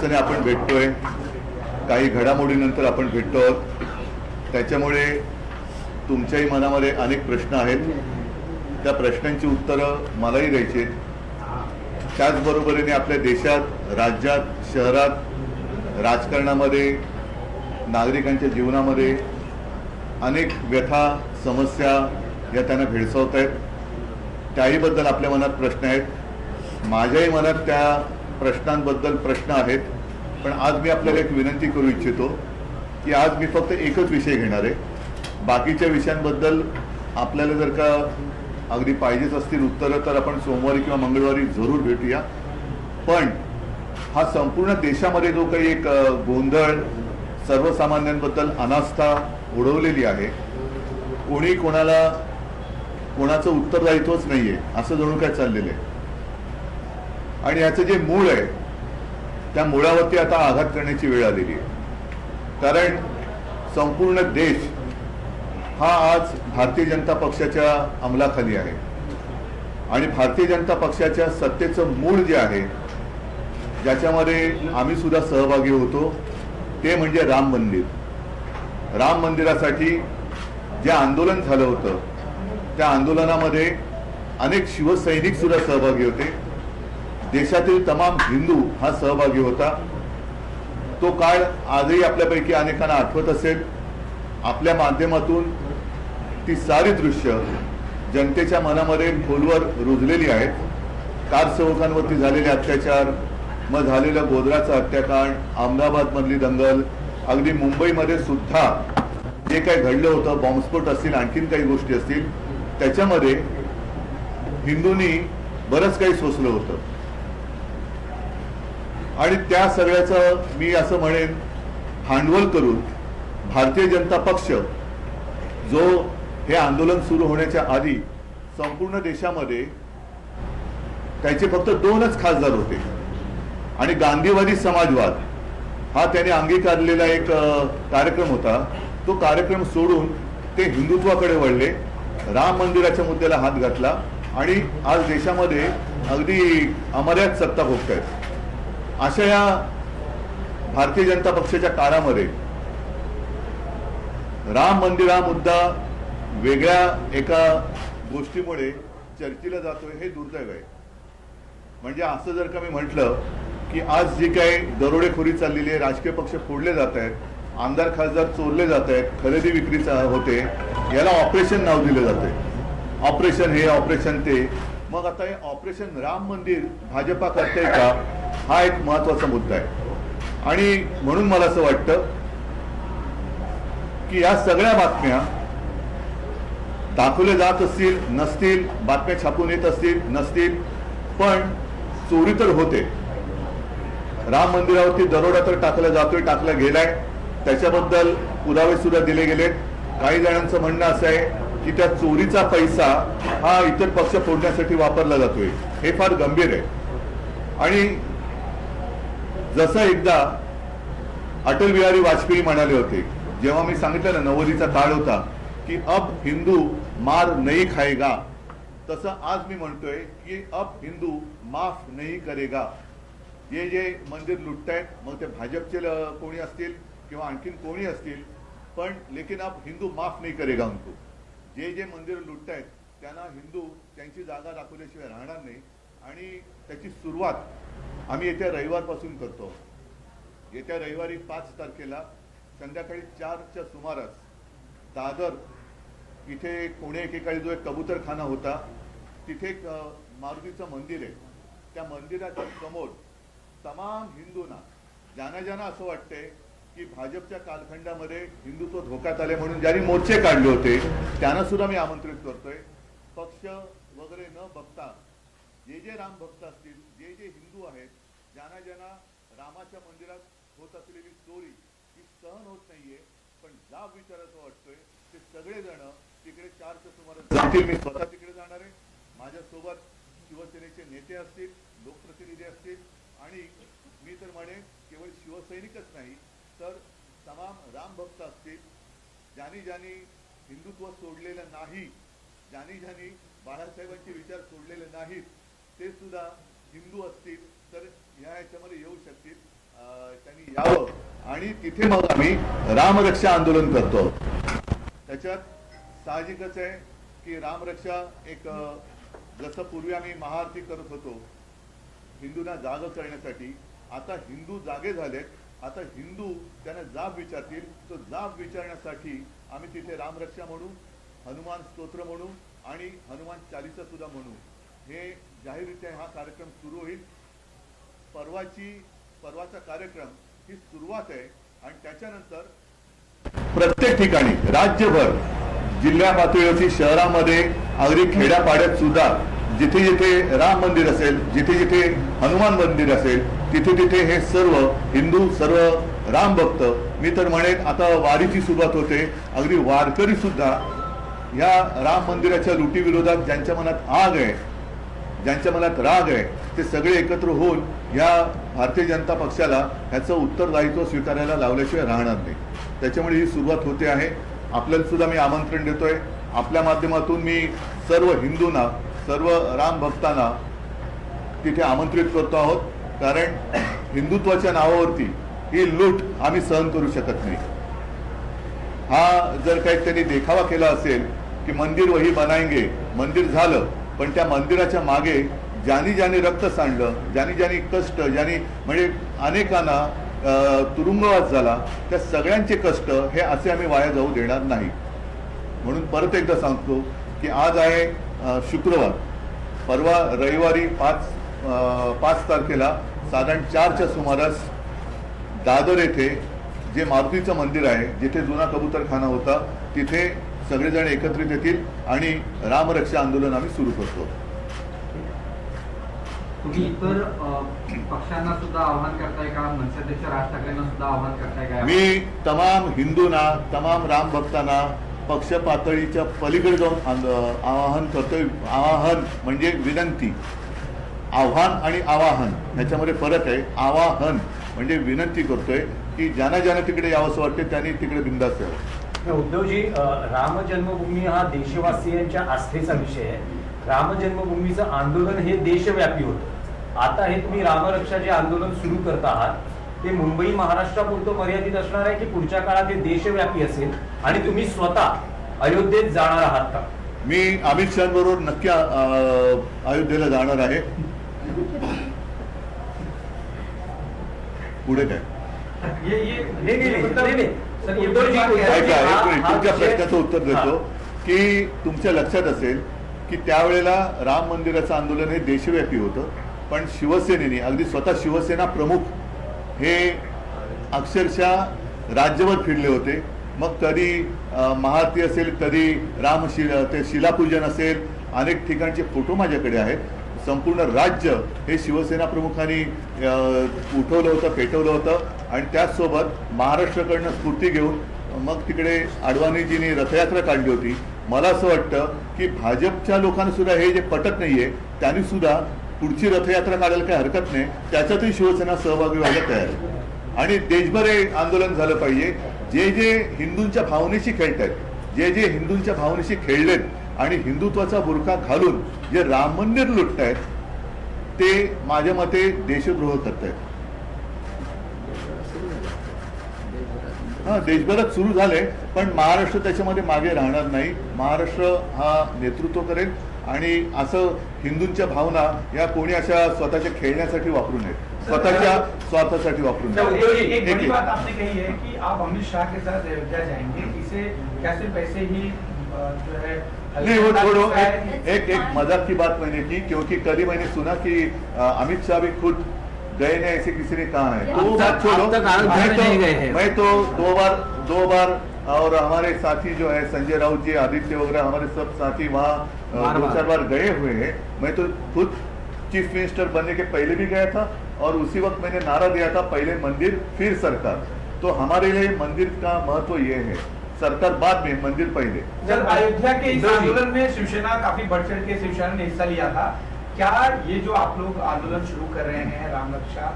दिवसाने आपण भेटतोय, काही घडामोडीनंतर आपण भेटतो आहोत. त्याच्यामुळे तुमच्याही मनामध्ये अनेक प्रश्न आहेत. त्या प्रश्नांची उत्तरं मलाही द्यायची आहेत. त्याचबरोबरीने आपल्या देशात, राज्यात, शहरात, राजकारणामध्ये, नागरिकांच्या जीवनामध्ये अनेक व्यथा, समस्या या त्यांना भेडसावत आहेत. त्याहीबद्दल आपल्या मनात प्रश्न आहेत. माझ्याही मनात त्या प्रश्नांबद्दल प्रश्न आहेत. पण आज मी आपल्याला एक विनंती करू इच्छितो की आज मी फक्त एकच विषय घेणार आहे. बाकीच्या विषयांबद्दल आपल्याला जर का अगदी पाहिजेच असतील उत्तरं तर आपण सोमवारी किंवा मंगळवारी जरूर भेटूया. पण हा संपूर्ण देशामध्ये जो काही एक गोंधळ, सर्वसामान्यांबद्दल अनास्था उडवलेली आहे, कोणी कोणाचं उत्तरदायित्वच नाही आहे असं जणू काय चाललेलं आहे. आणि याचं जे मूळ आहे त्या मुळावरती आता आघात करण्याची वेळ आलेली आहे. कारण संपूर्ण देश हा आज भारतीय जनता पक्षाच्या अंमलाखाली आहे. आणि भारतीय जनता पक्षाच्या सत्तेचं मूळ जे आहे, ज्याच्यामध्ये आम्ही सुद्धा सहभागी होतो, ते म्हणजे राम मंदिर. राम मंदिरासाठी जे आंदोलन झालं होतं त्या आंदोलनामध्ये अनेक शिवसैनिक सुद्धा सहभागी होते. देशातील तमाम हिंदू हा सहभागी होता. तो काळ आजही आपल्यापैकी अनेकांना आठवत असेल. आपल्या माध्यमातून ती सारी दृश्य जनतेच्या मनामध्ये खोलवर रुजलेली आहेत. कारसेवकांवरती झालेले अत्याचार, मग झालेलं गोधराचं हत्याकांड, अहमदाबादमधली दंगल, अगदी मुंबईमध्ये सुद्धा जे काही घडलं होतं, बॉम्बस्फोट असतील, आणखीन काही गोष्टी असतील, त्याच्यामध्ये हिंदूंनी बरंच काही सोसलं होतं. आणि त्या सगळ्याचं मी असं म्हणेन भांडवल करून भारतीय जनता पक्ष, जो हे आंदोलन सुरू होण्याच्या आधी संपूर्ण देशामध्ये त्याचे फक्त 2च खासदार होते आणि गांधीवादी समाजवाद हा त्याने अंगीकारलेला एक कार्यक्रम होता. तो कार्यक्रम सोडून ते हिंदुत्वाकडे वळले, राम मंदिराच्या मुद्द्याला हात घातला आणि आज देशामध्ये अगदी अमर्याद सत्ता भोगतायत. अशा या भारतीय जनता पक्षाच्या काळामध्ये राम मंदिर हा मुद्दा वेगळ्या एका गोष्टीमुळे चर्चेला जातोय, हे दुर्दैव आहे. म्हणजे असं जर का मी म्हटलं की आज जी काही दरोडेखोरी चाललेली आहे, राजकीय पक्ष फोडले जात आहेत, आमदार खासदार चोरले जात आहेत, खरेदी विक्री होते, याला ऑपरेशन नाव दिलं जाते. ऑपरेशन हे, ऑपरेशन ते. मग आता हे ऑपरेशन राम मंदिर भाजपा करते का, हा एक महत्वाचा मुद्दा आहे. आणि म्हणून मला असं वाटतं की या सगळ्या बातम्या दाखवल्या जात असतील, नसतील, बातम्या छापून येत असतील, नसतील, पण चोरी तर होते. राम मंदिरावरती दरोडा तर टाकला जातोय, टाकला गेलाय, त्याच्याबद्दल पुरावे सुद्धा दिले गेलेत. काही जणांचं म्हणणं असं आहे की त्या चोरीचा पैसा हा इतर पक्ष फोडण्यासाठी वापरला जातोय. हे फार गंभीर आहे. आणि जसं एकदा अटल बिहारी वाजपेयी म्हणाले होते, जेव्हा मी सांगितलं ना 90चा काळ होता, की अब हिंदू मार नहीं खाएगा, तसं आज मी म्हणतोय की अब हिंदू माफ नहीं करेगा. हे जे मंदिर लुटतायत, मग ते भाजपचे कोणी असतील किंवा आणखीन कोणी असतील, पण लेकिन अब हिंदू माफ नहीं करेगा उनको. जे मंदिर लुटतायत त्यांना हिंदू त्यांची जागा दाखवल्याशिवाय राहणार नाही. आणि त्याची सुरुवात आम्ही येत्या रविवारपासून करतो. येत्या रविवारी 5 तारखेला संध्याकाळी 4च्या सुमारास दादर इथे पुणे एकेकाळी जो एक कबूतरखाना होता, तिथे एक मारुतीचं मंदिर आहे. त्या मंदिराच्या समोर तमाम हिंदूंना, ज्यांना असं वाटतंय की भाजपच्या कालखंडामध्ये हिंदुत्व धोक्यात आले म्हणून ज्यांनी मोर्चे काढले होते, त्यांना सुद्धा मी आमंत्रित करतोय. पक्ष वगैरे न बघता जे राम भक्त असतील, जे हिंदू आहेत, ज्यांना रामाच्या मंदिरात होत असलेली चोरी ही सहन होत नाहीये, पण जाब विचारायचं वाटतोय, ते सगळेजण तिकडे 4च्या सुमारास जातील. मी स्वतः तिकडे जाणार आहे. माझ्यासोबत शिवसेनेचे नेते असतील, लोकप्रतिनिधी असतील, आणि मी तर म्हणेन केवळ शिवसैनिकच नाही तर तमाम राम भक्त असतील. ज्यांनी हिंदुत्व सोडलेलं नाही, ज्यांनी बाळासाहेबांचे विचार सोडलेले नाहीत, ते सुद्धा हिंदू असतील तर ह्याच्यामध्ये येऊ शकतील. यावं आणि तिथे मग आम्ही रामरक्षा आंदोलन करतो. त्याच्यात साहजिकच आहे की रामरक्षा एक जसं पूर्वी आम्ही महाआरती करत होतो हिंदूंना जाग करण्यासाठी, आता हिंदू जागे झालेत. आता हिंदू त्यांना जाब विचारतील, तो जाब विचारण्यासाठी आम्ही तिथे रामरक्षा म्हणू, हनुमान स्तोत्र म्हणू आणि हनुमान चालीसा सुद्धा म्हणू. हे जाहीररित्या हा कार्यक्रम सुरू होईल. परवाचा कार्यक्रम ही सुरुवात आहे आणि त्याच्यानंतर प्रत्येक ठिकाणी राज्यभर, जिल्हा पातळीवरती, शहरामध्ये, अगदी खेड्यापाड्यात सुद्धा जिथे जिथे राम मंदिर असेल, जिथे जिथे हनुमान मंदिर असेल, तिथे तिथे हे सर्व हिंदू, सर्व राम भक्त, मी तर म्हणेन आता वारीची सुरुवात होते, अगदी वारकरी सुद्धा या राम मंदिराच्या लुटी विरोधात ज्यांच्या मनात आग आहे, ज्यांच्या मनात राग आहे, ते सगळे एकत्र होऊन या भारतीय जनता पक्षाला ह्याचं उत्तरदायित्व स्वीकारायला लावल्याशिवाय राहणार नाही. त्याच्यामुळे ही सुरुवात होते आहे. आपल्याला सुद्धा मी आमंत्रण देतोय. आपल्या माध्यमातून मी सर्व हिंदूंना, सर्व राम भक्तांना तिथे आमंत्रित करतो आहोत. कारण हिंदुत्वाच्या नावावरती ही लूट आम्ही सहन करू शकत नाही. हा जर काही त्यांनी देखावा केला असेल की मंदिर वही बनाएंगे, मंदिर झालं, पण त्या मंदिराच्या मागे ज्यांनी ज्यांनी रक्त सांडलं, ज्यांनी ज्यांनी कष्ट, ज्यांनी म्हणजे अनेकांना तुरुंगवास झाला, त्या सगळ्यांचे कष्ट हे असे आम्ही वाया जाऊ देणार नाही. म्हणून परत एकदा सांगतो की आज आहे शुक्रवार, परवा रविवारी 5 तारखेला साधारण 4च्या सुमारास दादर येथे जे मारुतीचं मंदिर आहे, जिथे जुना कबूतरखाना होता, तिथे सगळेजण एकत्रित येतील आणि रामरक्षा आंदोलन आम्ही सुरू करतो. तुम्ही इतर पक्षांना सुद्धा आवाहन करताय का? मनसेध्यक्ष राज ठाकरेंना सुद्धा आवाहन करताय का? मी तमाम हिंदूंना, तमाम राम भक्तांना पक्ष पातळीच्या पलीकडे जाऊन आवाहन करतोय. आवाहन म्हणजे विनंती. आव्हान आणि आवाहन ह्याच्यामध्ये फरक आहे. आवाहन म्हणजे विनंती करतोय की ज्यांना ज्यांना तिकडे यावंसं वाटते त्यांनी तिकडे बिंदास यावं. उद्धवजी, राम जन्मभूमी हा देशवासियांच्या आस्थेचा विषय आहे. राम जन्मभूमीचं आंदोलन हे देशव्यापी होतं. आता हे तुम्ही रामरक्षा जे आंदोलन सुरू करत आहात ते मुंबई महाराष्ट्रापुरतं मर्यादित असणार आहे की पुढच्या काळात हे देशव्यापी असेल आणि तुम्ही स्वतः अयोध्येत जाणार आहात का? मी अमित शहाबरोबर नक्की अयोध्येला जाणार आहे. पुढे काय तुमच्या प्रश्नाचं उत्तर देतो की तुमच्या लक्षात असेल की त्यावेळेला राम मंदिराचं आंदोलन हे देशव्यापी होतं, पण शिवसेनेने, अगदी स्वतः शिवसेना प्रमुख हे अक्षरशः राज्यभर फिरले होते. मग कधी महाआरती असेल, कधी ते शिलापूजन असेल, अनेक ठिकाणचे फोटो माझ्याकडे आहेत. संपूर्ण राज्य हे शिवसेना प्रमुखांनी उठवलं होतं, पेटवलं होतं आणि त्याचसोबत महाराष्ट्राकडनं स्फूर्ती घेऊन मग तिकडे अडवाणीजींनी रथयात्रा काढली होती. मला असं वाटतं की भाजपच्या लोकांना सुद्धा हे जे पटत नाहीये त्यांनी सुद्धा पुढची रथयात्रा काढायला काही हरकत नाही, त्याच्यातही शिवसेना सहभागी व्हायला तयार आहे. आणि देशभर हे आंदोलन झालं पाहिजे. जे जे हिंदूंच्या भावनेशी खेळत आहेत, जे जे हिंदूंच्या भावनेशी खेळलेत आणि हिंदुत्वाचा बुरखा घालून जे राम मंदिर लुटतायत ते माझ्या मते देशद्रोह करतायत. हा, देशभरात सुरू झाले, पण महाराष्ट्र त्याच्यामध्ये मागे राहणार नाही. महाराष्ट्र हा नेतृत्व करेल आणि असं हिंदूंच्या भावना या कोणी अशा स्वतःच्या खेळण्यासाठी वापरू नयेत, स्वतःच्या स्वार्थासाठी वापरू नये. एक बड़ी बात आपने कही है कि आप अमित शाह के साथ अयोध्या जाएंगे, इसे क्या सिर्फ ऐसे ही जो है नहीं, वो छोड़ो. एक मजाक की बात मैंने की, क्योंकि कभी मैंने सुना कि अमित शाह भी खुद गए नहीं, ऐसे किसी ने कहा है. तो वो बात छोड़ो. मैं तो 2 बार और हमारे साथी जो है संजय राउत जी, आदित्य वगैरह, हमारे सब साथी वहाँ 2-4 बार गए हुए हैं. मैं तो खुद चीफ मिनिस्टर बनने के पहले भी गया था और उसी वक्त मैंने नारा दिया था, पहले मंदिर फिर सरकार. तो हमारे लिए मंदिर का महत्व ये है, सरकार बाद में, मंदिर पहले. जब अयोध्या के इस आंदोलन में शिवसेना काफी बढ़ चढ़ के शिवसेना ने हिस्सा लिया था, क्या ये जो आप लोग आंदोलन शुरू कर रहे हैं रामरक्षा,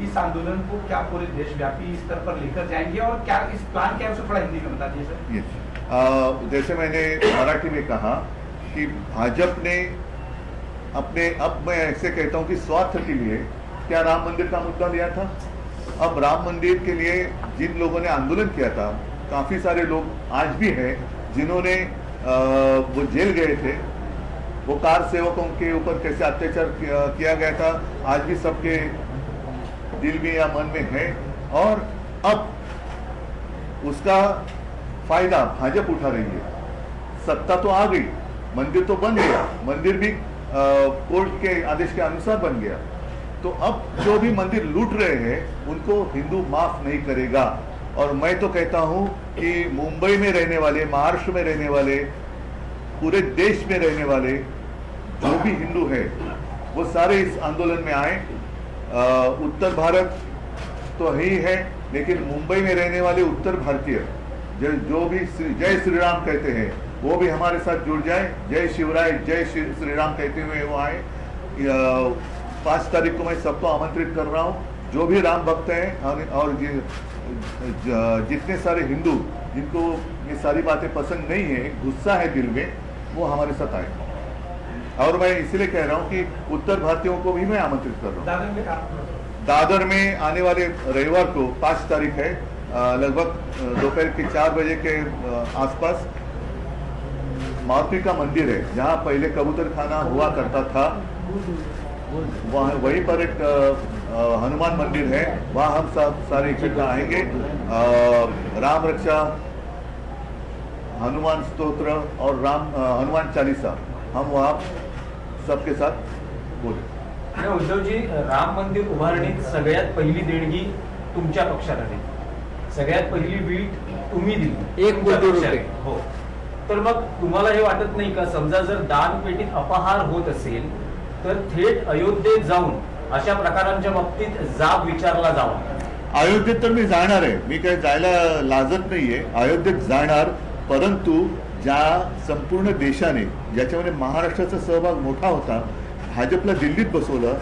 इस आंदोलन को क्या पूरे देशव्यापी स्तर पर लेकर जाएंगे और क्या इस प्लान क्या है उसे थोड़ा हिंदी में बता दीजिए सर. जैसे मैंने मराठी में कहा कि भाजपा ने अपने, अब मैं ऐसे कहता हूं कि स्वार्थ के लिए क्या राम मंदिर का मुद्दा लिया था. अब राम मंदिर के लिए जिन लोगों ने आंदोलन किया था, काफी सारे लोग आज भी हैं जिन्होंने वो जेल गए थे, वो कार सेवकों के ऊपर कैसे अत्याचार किया गया था, आज भी सबके दिल में या मन में है। और अब उसका फायदा भाजपा उठा रही है। सत्ता तो आ गई, मंदिर तो बन गया, मंदिर भी कोर्ट के आदेश के अनुसार बन गया, तो अब जो भी मंदिर लूट रहे हैं उनको हिंदू माफ नहीं करेगा। और मैं तो कहता हूं कि मुंबई में रहने वाले, महाराष्ट्र में रहने वाले, पूरे देश में रहने वाले जो भी हिंदू है वो सारे इस आंदोलन में आए। उत्तर भारत तो ही है, लेकिन मुंबई में रहने वाले उत्तर भारतीय जो भी जय श्री राम कहते हैं वो भी हमारे साथ जुड़ जाए। जय शिवराय, जय श्री राम कहते हुए वो आए। 5 तारीख को मैं सबको आमंत्रित कर रहा हूँ, जो भी राम भक्त हैं और जितने सारे हिंदू जिनको ये सारी बातें पसंद नहीं है, गुस्सा है दिल में, वो हमारे साथ आए। और मैं इसलिए कह रहा हूँ कि उत्तर भारतीयों को भी मैं आमंत्रित कर रहा हूँ। दादर में आने वाले रविवार को 5 तारीख है, लगभग दोपहर के 4 बजे के आसपास मारुति का मंदिर है, जहाँ पहले कबूतर खाना हुआ करता था, वहीं पर एक हनुमान मंदिर है, वहाँ हम सब सारे इकट्ठा आएंगे। राम रक्षा, हनुमान स्तोत्र और हनुमान चालीसा हम वहाँ सबके साथ बोले। उद्धवजी, राम मंदिर उभारणीत सगळ्यात पहिली देणगी तुमच्या पक्षाला दिली, सगळ्यात पहिली वीट तुम्ही दिली, 1 कोटी रुपये. हो. तर मग तुम्हाला हे वाटत नाही का, समजा जर दानपेटीत अपहार होत असेल तर थेट अयोध्येत जाऊन अशा प्रकारांच्या बाबतीत जाब विचारला जावा? अयोध्येत तर मी जाणार आहे, मी काही जायला लाजत नाहीये, अयोध्येत जाणार, परंतु ज्या संपूर्ण देशाने, ज्याच्यामध्ये महाराष्ट्राचा सहभाग मोठा होता, भाजपला दिल्लीत बसवलं,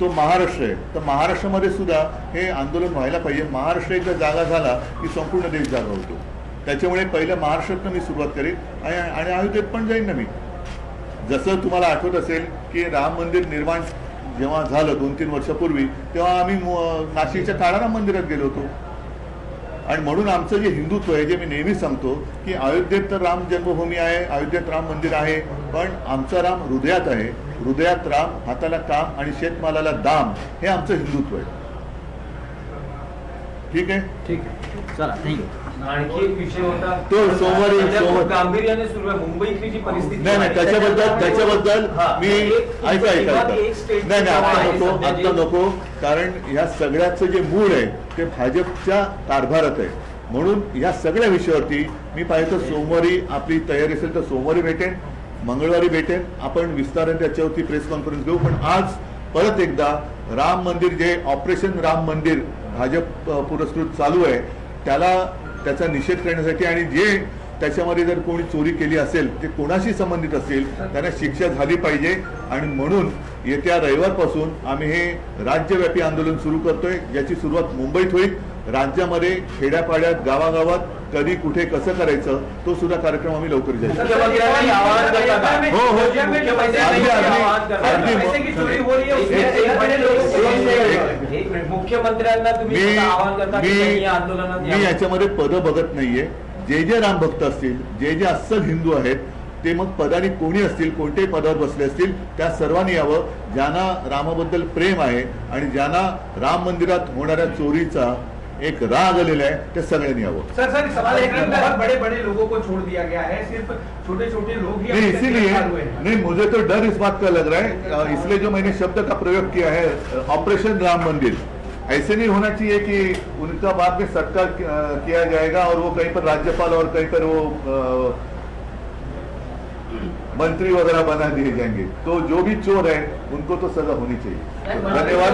तो महाराष्ट्र आहे, तर महाराष्ट्रामध्ये सुद्धा हे आंदोलन व्हायला पाहिजे. महाराष्ट्र एकदा जागा झाला की संपूर्ण देश जागा होतो, त्याच्यामुळे पहिलं महाराष्ट्रातनं मी सुरुवात करेन आणि अयोध्येत पण जाईन ना मी. जसं तुम्हाला आठवत असेल की राम मंदिर निर्माण जेव्हा झालं 2-3 वर्षापूर्वी, तेव्हा आम्ही नाशिकच्या काळाराम मंदिरात गेलो होतो. आणि म्हणून आमचं जे हिंदुत्व आहे, जे मी नेहमी सांगतो की अयोध्येत तर राम जन्मभूमी आहे, अयोध्येत राम मंदिर आहे, पण आमचा राम हृदयात आहे. हृदयात राम, हाताला काम आणि शेतमालाला दाम, हे आमचं हिंदुत्व आहे. ठीक आहे, ठीक आहे, चला, थँक्यू. आणखी एक विषय होता तो सोमवारी गांभीर्याने सुरू आहे मुंबईतली जी परिस्थिती. नाही, त्याच्याबद्दल मी ऐका नाही, आता नको, कारण या सगळ्याचं जे मूळ आहे ते भाजपच्या कारभारात आहे. म्हणून या सगळ्या विषयावरती मी पाहिजे सोमवारी आपली तयारी असेल तर सोमवारी भेटेन, मंगळवारी भेटेन, आपण विस्ताराने त्याच्यावरती प्रेस कॉन्फरन्स घेऊ. पण आज परत एकदा राम मंदिर, जे ऑपरेशन राम मंदिर भाजप पुरस्कृत चालू आहे, त्याचा निषेध करण्यासाठी, आणि जे त्याच्यामध्ये जर कोणी चोरी केली असेल, ते कोणाशी संबंधित असेल, त्यांना शिक्षा झाली पाहिजे. आणि म्हणून येत्या रविवारपासून आम्ही हे राज्यव्यापी आंदोलन सुरू करतोय, ज्याची सुरुवात मुंबईत होईल. राज्यामध्ये खेड्यापाड्यात, गावागावात कधी कुठे कसं करायचं, तो सुद्धा कार्यक्रम आम्ही लवकर जाईल. मुख्यमंत्र्यांना मी याच्यामध्ये पद बघत नाहीये. जे राम भक्त असतील, जे अस्सल हिंदू आहेत, ते मग पदाने कोणी असतील, कोणत्याही पदावर बसले असतील, त्या सर्वांनी यावं. ज्यांना रामाबद्दल प्रेम आहे आणि ज्यांना राम मंदिरात होणाऱ्या चोरीचा एक राग आलेला है, ते सगळ्यांनी यावं. सर सवाल है कि बहुत बड़े बड़े लोगों को छोड़ दिया गया है, सिर्फ छोटे छोटे लोग ही नहीं, इसीलिए नहीं, मुझे तो डर इस बात का लग रहा है, इसलिए जो मैंने शब्द का प्रयोग किया है, ऑपरेशन राम मंदिर, ऐसे नहीं होना चाहिए कि उनका बाद में सत्कार किया जाएगा और वो कहीं पर राज्यपाल और कहीं पर वो मंत्री वगैरह बना दिए जाएंगे. तो जो भी चोर है उनको तो सजा होनी चाहिए. धन्यवाद.